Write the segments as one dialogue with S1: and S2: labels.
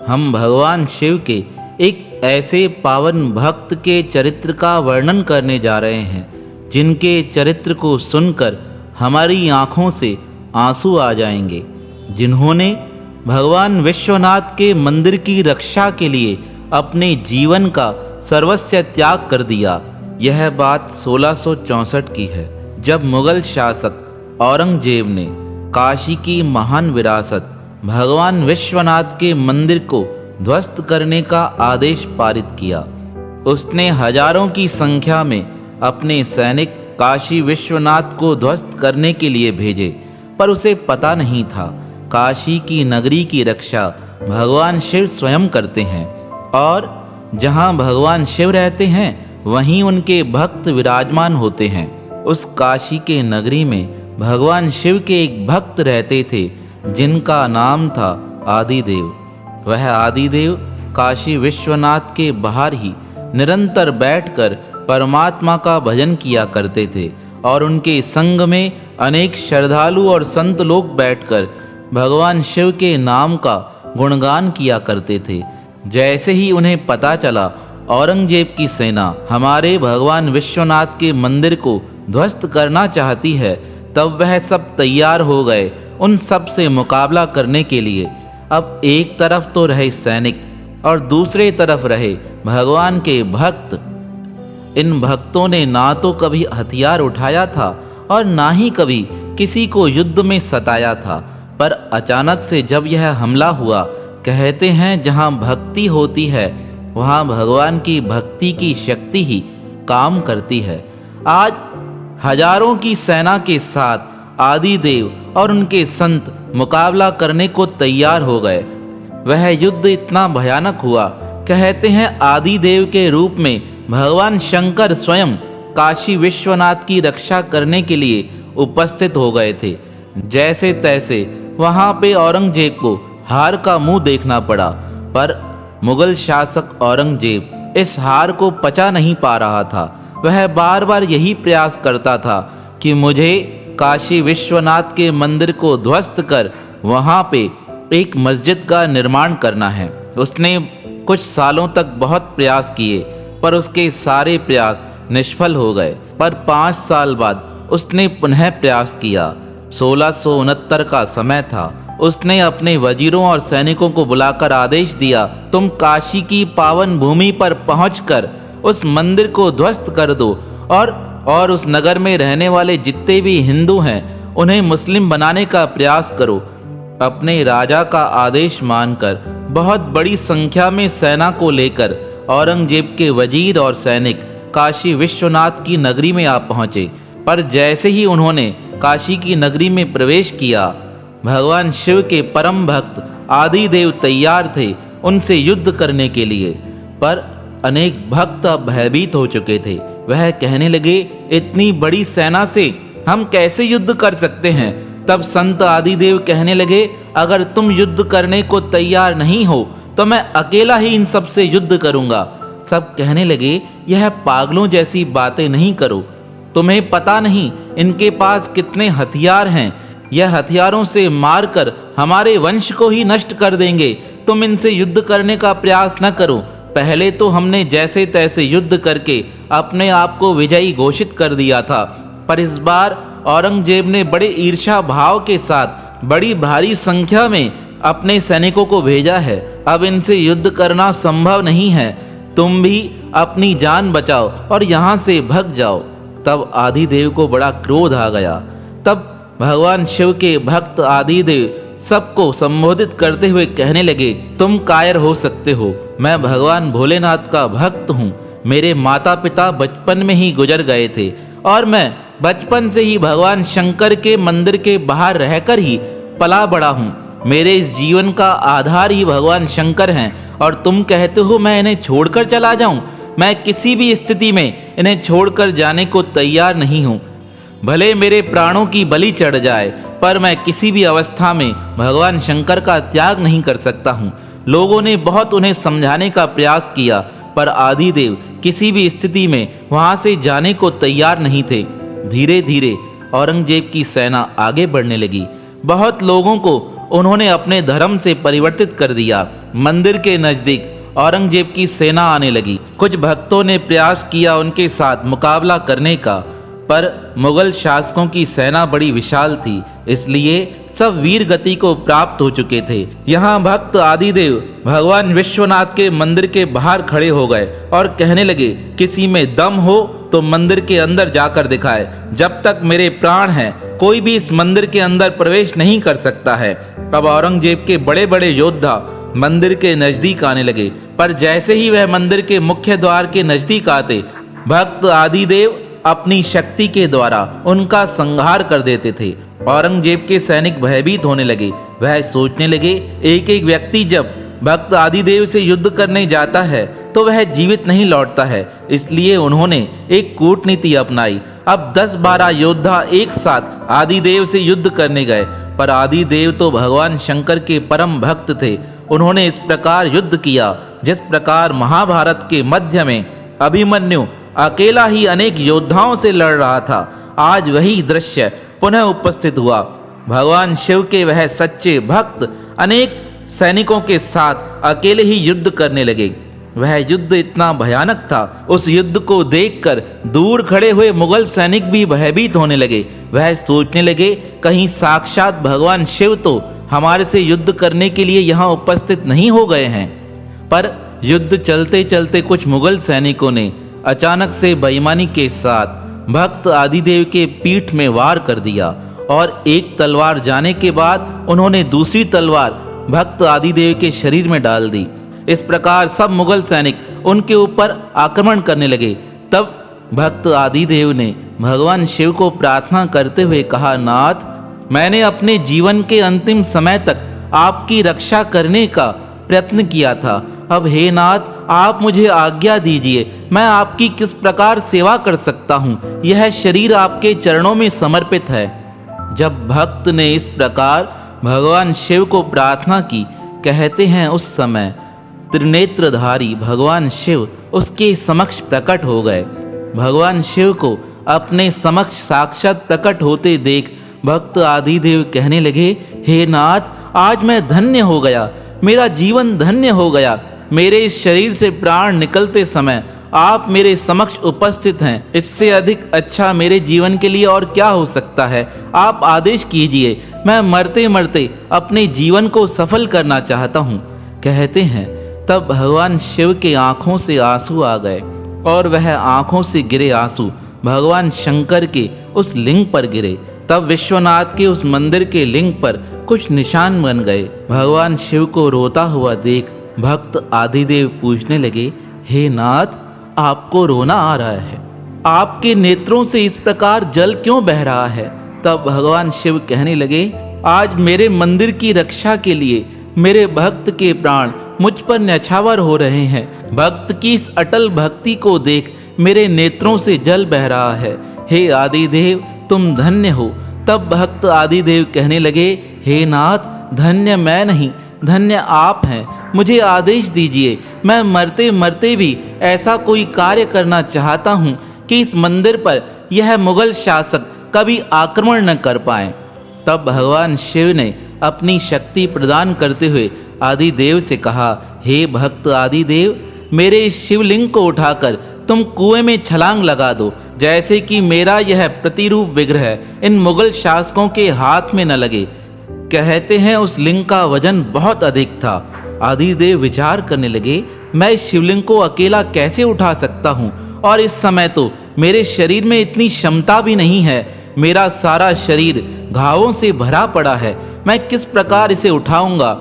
S1: हम भगवान शिव के एक ऐसे पावन भक्त के चरित्र का वर्णन करने जा रहे हैं जिनके चरित्र को सुनकर हमारी आँखों से आंसू आ जाएंगे, जिन्होंने भगवान विश्वनाथ के मंदिर की रक्षा के लिए अपने जीवन का सर्वस्व त्याग कर दिया। यह बात 1664 की है, जब मुगल शासक औरंगजेब ने काशी की महान विरासत भगवान विश्वनाथ के मंदिर को ध्वस्त करने का आदेश पारित किया। उसने हजारों की संख्या में अपने सैनिक काशी विश्वनाथ को ध्वस्त करने के लिए भेजे, पर उसे पता नहीं था काशी की नगरी की रक्षा भगवान शिव स्वयं करते हैं, और जहां भगवान शिव रहते हैं वहीं उनके भक्त विराजमान होते हैं। उस काशी के नगरी में भगवान शिव के एक भक्त रहते थे जिनका नाम था आदिदेव। वह आदिदेव काशी विश्वनाथ के बाहर ही निरंतर बैठकर परमात्मा का भजन किया करते थे, और उनके संग में अनेक श्रद्धालु और संत लोग बैठकर भगवान शिव के नाम का गुणगान किया करते थे। जैसे ही उन्हें पता चला औरंगजेब की सेना हमारे भगवान विश्वनाथ के मंदिर को ध्वस्त करना चाहती है, तब वह सब तैयार हो गए उन सब से मुकाबला करने के लिए। अब एक तरफ तो रहे सैनिक और दूसरे तरफ रहे भगवान के भक्त। इन भक्तों ने ना तो कभी हथियार उठाया था और ना ही कभी किसी को युद्ध में सताया था, पर अचानक से जब यह हमला हुआ, कहते हैं जहाँ भक्ति होती है वहाँ भगवान की भक्ति की शक्ति ही काम करती है। आज हजारों की सेना के साथ आदिदेव और उनके संत मुकाबला करने को तैयार हो गए। वह युद्ध इतना भयानक हुआ, कहते हैं आदिदेव के रूप में भगवान शंकर स्वयं काशी विश्वनाथ की रक्षा करने के लिए उपस्थित हो गए थे। जैसे तैसे वहां पे औरंगजेब को हार का मुंह देखना पड़ा, पर मुगल शासक औरंगजेब इस हार को पचा नहीं पा रहा था। वह बार बार यही प्रयास करता था कि मुझे काशी विश्वनाथ के मंदिर को ध्वस्त कर वहाँ पे एक मस्जिद का निर्माण करना है। उसने कुछ सालों तक बहुत प्रयास किए, पर उसके सारे प्रयास निष्फल हो गए। पर 5 साल बाद उसने पुनः प्रयास किया। 1669 का समय था। उसने अपने वजीरों और सैनिकों को बुलाकर आदेश दिया, तुम काशी की पावन भूमि पर पहुंचकर उस मंदिर को ध्वस्त कर दो, और उस नगर में रहने वाले जितने भी हिंदू हैं उन्हें मुस्लिम बनाने का प्रयास करो। अपने राजा का आदेश मानकर बहुत बड़ी संख्या में सेना को लेकर औरंगजेब के वजीर और सैनिक काशी विश्वनाथ की नगरी में आ पहुँचे। पर जैसे ही उन्होंने काशी की नगरी में प्रवेश किया, भगवान शिव के परम भक्त आदिदेव तैयार थे उनसे युद्ध करने के लिए। पर अनेक भक्त अब भयभीत हो चुके थे। वह कहने लगे, इतनी बड़ी सेना से हम कैसे युद्ध कर सकते हैं। तब संत आदिदेव कहने लगे, अगर तुम युद्ध करने को तैयार नहीं हो तो मैं अकेला ही इन सब से युद्ध करूंगा। सब कहने लगे, यह पागलों जैसी बातें नहीं करो, तुम्हें पता नहीं इनके पास कितने हथियार हैं। यह हथियारों से मारकर हमारे वंश को ही नष्ट कर देंगे। तुम इनसे युद्ध करने का प्रयास न करो। पहले तो हमने जैसे तैसे युद्ध करके अपने आप को विजयी घोषित कर दिया था, पर इस बार औरंगजेब ने बड़े ईर्ष्या भाव के साथ बड़ी भारी संख्या में अपने सैनिकों को भेजा है। अब इनसे युद्ध करना संभव नहीं है। तुम भी अपनी जान बचाओ और यहाँ से भाग जाओ। तब आदिदेव को बड़ा क्रोध आ गया। तब भगवान शिव के भक्त आदिदेव सबको संबोधित करते हुए कहने लगे, तुम कायर हो सकते हो, मैं भगवान भोलेनाथ का भक्त हूँ। मेरे माता पिता बचपन में ही गुजर गए थे और मैं बचपन से ही भगवान शंकर के मंदिर के बाहर रहकर ही पला बड़ा हूँ। मेरे इस जीवन का आधार ही भगवान शंकर हैं, और तुम कहते हो मैं इन्हें छोड़कर चला जाऊँ। मैं किसी भी स्थिति में इन्हें छोड़कर जाने को तैयार नहीं हूँ। भले मेरे प्राणों की बलि चढ़ जाए, पर मैं किसी भी अवस्था में भगवान शंकर का त्याग नहीं कर सकता हूँ। लोगों ने बहुत उन्हें समझाने का प्रयास किया, पर आदिदेव किसी भी स्थिति में वहाँ से जाने को तैयार नहीं थे। धीरे धीरे औरंगजेब की सेना आगे बढ़ने लगी। बहुत लोगों को उन्होंने अपने धर्म से परिवर्तित कर दिया। मंदिर के नज़दीक औरंगजेब की सेना आने लगी। कुछ भक्तों ने प्रयास किया उनके साथ मुकाबला करने का, पर मुगल शासकों की सेना बड़ी विशाल थी, इसलिए सब वीर गति को प्राप्त हो चुके थे। यहाँ भक्त आदिदेव भगवान विश्वनाथ के मंदिर के बाहर खड़े हो गए और कहने लगे, किसी में दम हो तो मंदिर के अंदर जाकर दिखाए। जब तक मेरे प्राण हैं कोई भी इस मंदिर के अंदर प्रवेश नहीं कर सकता है। अब औरंगजेब के बड़े बड़े योद्धा मंदिर के नजदीक आने लगे, पर जैसे ही वह मंदिर के मुख्य द्वार के नजदीक आते, भक्त आदिदेव अपनी शक्ति के द्वारा उनका संहार कर देते थे। औरंगजेब के सैनिक भयभीत होने लगे। वह सोचने लगे, एक एक व्यक्ति जब भक्त आदिदेव से युद्ध करने जाता है तो वह जीवित नहीं लौटता है। इसलिए उन्होंने एक कूटनीति अपनाई। अब 10-12 योद्धा एक साथ आदिदेव से युद्ध करने गए, पर आदिदेव तो भगवान शंकर के परम भक्त थे। उन्होंने इस प्रकार युद्ध किया जिस प्रकार महाभारत के मध्य में अभिमन्यु अकेला ही अनेक योद्धाओं से लड़ रहा था। आज वही दृश्य पुनः उपस्थित हुआ। भगवान शिव के वह सच्चे भक्त अनेक सैनिकों के साथ अकेले ही युद्ध करने लगे। वह युद्ध इतना भयानक था, उस युद्ध को देखकर दूर खड़े हुए मुगल सैनिक भी भयभीत होने लगे। वह सोचने लगे, कहीं साक्षात भगवान शिव तो हमारे से युद्ध करने के लिए यहाँ उपस्थित नहीं हो गए हैं। पर युद्ध चलते चलते कुछ मुगल सैनिकों ने अचानक से बेईमानी के साथ भक्त आदिदेव के पीठ में वार कर दिया और एक तलवार जाने के बाद उन्होंने दूसरी तलवार भक्त आदिदेव के शरीर में डाल दी। इस प्रकार सब मुगल सैनिक उनके ऊपर आक्रमण करने लगे। तब भक्त आदिदेव ने भगवान शिव को प्रार्थना करते हुए कहा, नाथ, मैंने अपने जीवन के अंतिम समय तक आपकी रक्षा करने का प्रयत्न किया था। अब हे नाथ, आप मुझे आज्ञा दीजिए, मैं आपकी किस प्रकार सेवा कर सकता हूँ। यह शरीर आपके चरणों में समर्पित है। जब भक्त ने इस प्रकार भगवान शिव को प्रार्थना की, कहते हैं उस समय त्रिनेत्रधारी भगवान शिव उसके समक्ष प्रकट हो गए। भगवान शिव को अपने समक्ष साक्षात प्रकट होते देख भक्त आदिदेव कहने लगे, हे नाथ, आज मैं धन्य हो गया, मेरा जीवन धन्य हो गया। मेरे इस शरीर से प्राण निकलते समय आप मेरे समक्ष उपस्थित हैं। इससे अधिक अच्छा मेरे जीवन के लिए और क्या हो सकता है। आप आदेश कीजिए, मैं मरते मरते अपने जीवन को सफल करना चाहता हूँ। कहते हैं तब भगवान शिव के आँखों से आंसू आ गए और वह आँखों से गिरे आंसू भगवान शंकर के उस लिंग पर गिरे। तब विश्वनाथ के उस मंदिर के लिंग पर कुछ निशान बन गए। भगवान शिव को रोता हुआ देख भक्त आदिदेव पूछने लगे, हे नाथ, आपको रोना आ रहा है, आपके नेत्रों से इस प्रकार जल क्यों बह रहा है। तब भगवान शिव कहने लगे, आज मेरे मंदिर की रक्षा के लिए मेरे भक्त के प्राण मुझ पर न्यछावर हो रहे हैं। भक्त की इस अटल भक्ति को देख मेरे नेत्रों से जल बह रहा है। हे आदिदेव, तुम धन्य हो। तब भक्त आदिदेव कहने लगे, हे नाथ, धन्य मैं नहीं, धन्य आप हैं। मुझे आदेश दीजिए, मैं मरते मरते भी ऐसा कोई कार्य करना चाहता हूँ कि इस मंदिर पर यह मुगल शासक कभी आक्रमण न कर पाएं। तब भगवान शिव ने अपनी शक्ति प्रदान करते हुए आदिदेव से कहा, हे भक्त आदिदेव, मेरे इस शिवलिंग को उठाकर तुम कुएं में छलांग लगा दो, जैसे कि मेरा यह प्रतिरूप विग्रह इन मुगल शासकों के हाथ में न लगे। कहते हैं उस लिंग का वजन बहुत अधिक था। आदिदेव विचार करने लगे, मैं इस शिवलिंग को अकेला कैसे उठा सकता हूँ, और इस समय तो मेरे शरीर में इतनी क्षमता भी नहीं है। मेरा सारा शरीर घावों से भरा पड़ा है, मैं किस प्रकार इसे उठाऊंगा।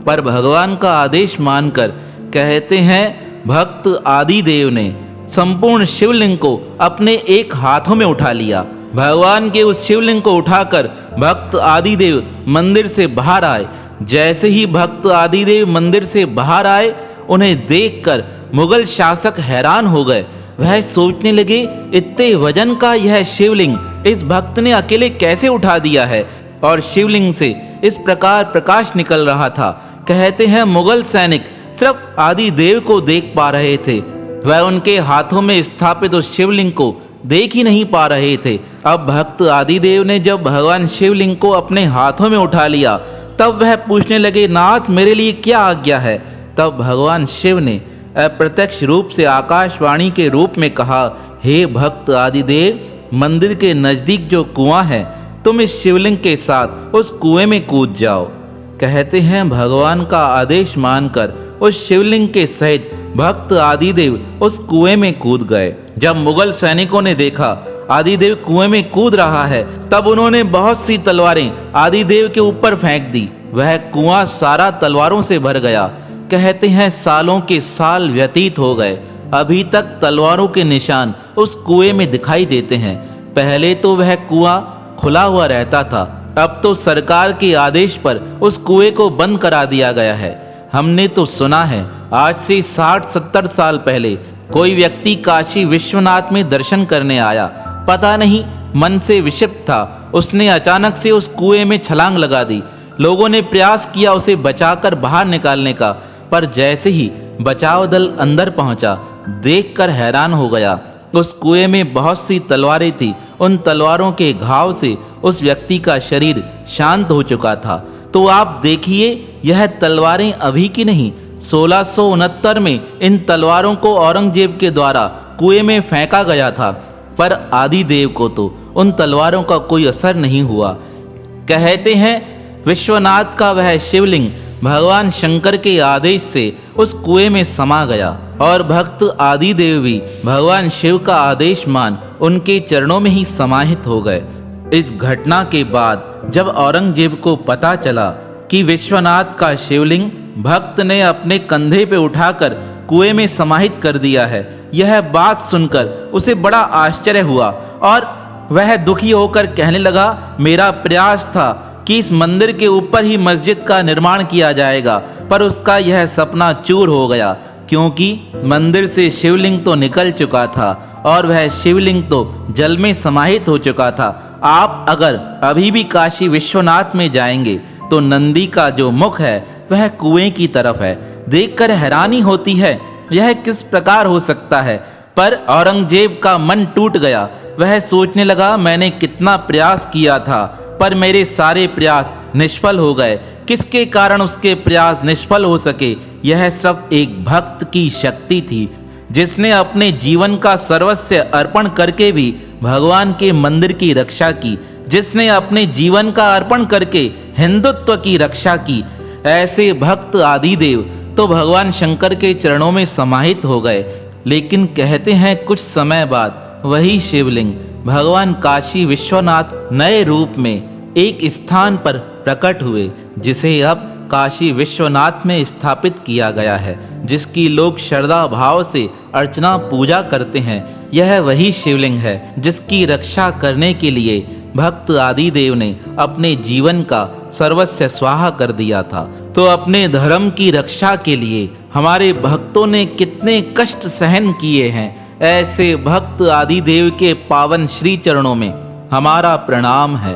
S1: पर भगवान का आदेश मानकर कहते हैं भक्त आदिदेव ने संपूर्ण शिवलिंग को अपने एक हाथों में उठा लिया। भगवान के उस शिवलिंग को उठाकर भक्त आदिदेव मंदिर से बाहर आए। जैसे ही भक्त आदिदेव मंदिर से बाहर आए, उन्हें देखकर मुगल शासक हैरान हो गए। वह सोचने लगे, इतने वजन का यह शिवलिंग इस भक्त ने अकेले कैसे उठा दिया है। और शिवलिंग से इस प्रकार प्रकाश निकल रहा था। कहते हैं मुगल सैनिक सिर्फ आदिदेव को देख पा रहे थे, वह उनके हाथों में स्थापित उस शिवलिंग को देख ही नहीं पा रहे थे। अब भक्त आदिदेव ने जब भगवान शिवलिंग को अपने हाथों में उठा लिया, तब वह पूछने लगे, नाथ मेरे लिए क्या आज्ञा है। तब भगवान शिव ने अप्रत्यक्ष रूप से आकाशवाणी के रूप में कहा, हे भक्त आदिदेव, मंदिर के नज़दीक जो कुआं है, तुम इस शिवलिंग के साथ उस कुएं में कूद जाओ। कहते हैं भगवान का आदेश मानकर उस शिवलिंग के सहित भक्त आदिदेव उस कुएं में कूद गए। जब मुगल सैनिकों ने देखा आदिदेव कुएं में कूद रहा है, तब उन्होंने बहुत सी तलवारें आदिदेव के ऊपर फेंक दी। वह कुआं सारा तलवारों से भर गया। कहते हैं सालों के साल व्यतीत हो गए, अभी तक तलवारों के निशान उस कुएं में दिखाई देते हैं। पहले तो वह कुआं खुला हुआ रहता था, अब तो सरकार के आदेश पर उस कुएं को बंद करा दिया गया है। हमने तो सुना है आज से 60-70 साल पहले कोई व्यक्ति काशी विश्वनाथ में दर्शन करने आया, पता नहीं मन से विक्षिप्त था, उसने अचानक से उस कुएं में छलांग लगा दी। लोगों ने प्रयास किया उसे बचाकर बाहर निकालने का, पर जैसे ही बचाव दल अंदर पहुंचा, देखकर हैरान हो गया। उस कुएं में बहुत सी तलवारें थी। उन तलवारों के घाव से उस व्यक्ति का शरीर शांत हो चुका था। तो आप देखिए, यह तलवारें अभी की नहीं, 1669 में इन तलवारों को औरंगजेब के द्वारा कुएं में फेंका गया था, पर आदिदेव को तो उन तलवारों का कोई असर नहीं हुआ। कहते हैं विश्वनाथ का वह शिवलिंग भगवान शंकर के आदेश से उस कुएं में समा गया और भक्त आदिदेव भी भगवान शिव का आदेश मान उनके चरणों में ही समाहित हो गए। इस घटना के बाद जब औरंगजेब को पता चला कि विश्वनाथ का शिवलिंग भक्त ने अपने कंधे पे उठाकर कुएं में समाहित कर दिया है, यह बात सुनकर उसे बड़ा आश्चर्य हुआ और वह दुखी होकर कहने लगा, मेरा प्रयास था कि इस मंदिर के ऊपर ही मस्जिद का निर्माण किया जाएगा, पर उसका यह सपना चूर हो गया, क्योंकि मंदिर से शिवलिंग तो निकल चुका था और वह शिवलिंग तो जल में समाहित हो चुका था। आप अगर अभी भी काशी विश्वनाथ में जाएंगे तो नंदी का जो मुख है वह कुएं की तरफ है। देखकर हैरानी होती है, यह किस प्रकार हो सकता है। पर औरंगजेब का मन टूट गया। वह सोचने लगा, मैंने कितना प्रयास किया था, पर मेरे सारे प्रयास निष्फल हो गए। किसके कारण उसके प्रयास निष्फल हो सके? यह सब एक भक्त की शक्ति थी, जिसने अपने जीवन का सर्वस्व अर्पण करके भी भगवान के मंदिर की रक्षा की, जिसने अपने जीवन का अर्पण करके हिंदुत्व की रक्षा की। ऐसे भक्त आदिदेव तो भगवान शंकर के चरणों में समाहित हो गए। लेकिन कहते हैं कुछ समय बाद वही शिवलिंग भगवान काशी विश्वनाथ नए रूप में एक स्थान पर प्रकट हुए, जिसे अब काशी विश्वनाथ में स्थापित किया गया है, जिसकी लोग श्रद्धा भाव से अर्चना पूजा करते हैं। यह वही शिवलिंग है जिसकी रक्षा करने के लिए भक्त आदिदेव ने अपने जीवन का सर्वस्व स्वाहा कर दिया था। तो अपने धर्म की रक्षा के लिए हमारे भक्तों ने कितने कष्ट सहन किए हैं। ऐसे भक्त आदिदेव के पावन श्री चरणों में हमारा प्रणाम है।